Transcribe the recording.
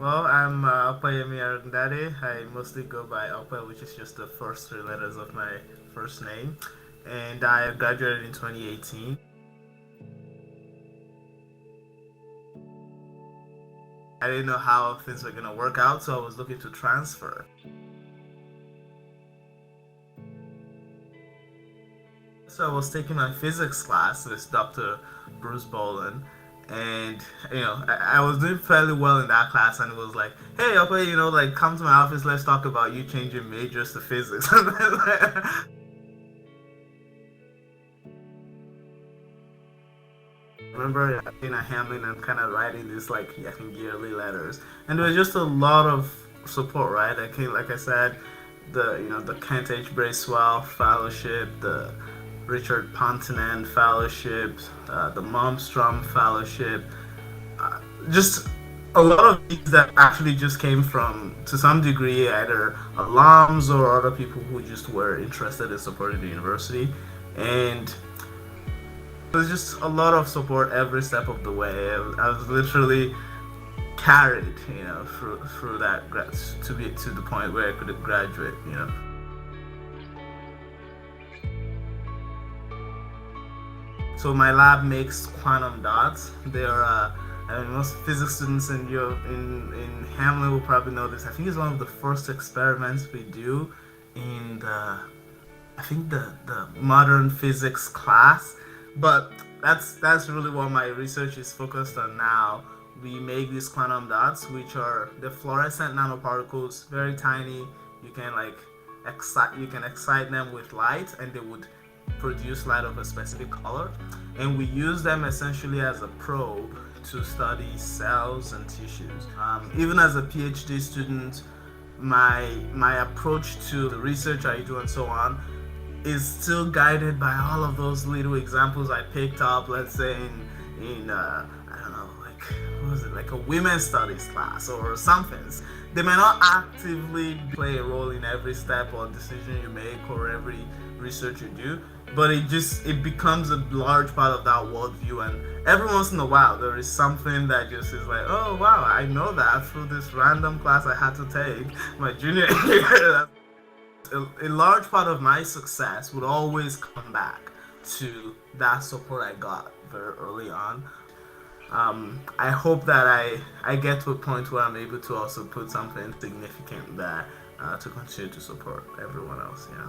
Well, I'm Opeyemi Arongudade. I mostly go by Ope, which is just the first three letters of my first name. And I graduated in 2018. I didn't know how things were going to work out, so I was looking to transfer. So I was taking my physics class with Dr. Bruce Boland. And I was doing fairly well in that class, and it was like, "Hey, Ope, like come to my office. Let's talk about you changing majors to physics." Remember being at Hamlin and kind of writing these like I think yearly letters, and there was just a lot of support, right? I came, like I said, the Kent H. Bracewell Fellowship, the Richard Pontinan Fellowship, the Malmstrom Fellowship, just a lot of these that actually just came from, to some degree, either alums or other people who just were interested in supporting the university, and there's just a lot of support every step of the way. I was literally carried, through that to be to the point where I could graduate. So my lab makes quantum dots. They're I mean, most physics students in Hamlin will probably know this. I think it's one of the first experiments we do in the I think the modern physics class, but that's really what my research is focused on now. We make these quantum dots, which are the fluorescent nanoparticles, very tiny. You can excite them with light, and they would produce light of a specific color. And we use them essentially as a probe to study cells and tissues. Even as a PhD student, my approach to the research I do and so on is still guided by all of those little examples I picked up. Let's say in I don't know, like what was it, like a women's studies class or something. They may not actively play a role in every step or decision you make or every research you do, but it becomes a large part of that worldview. And every once in a while, there is something that just is like, oh wow, I know that through this random class I had to take my junior year. A large part of my success would always come back to that support I got very early on. I hope that I get to a point where I'm able to also put something significant there to continue to support everyone else. Yeah.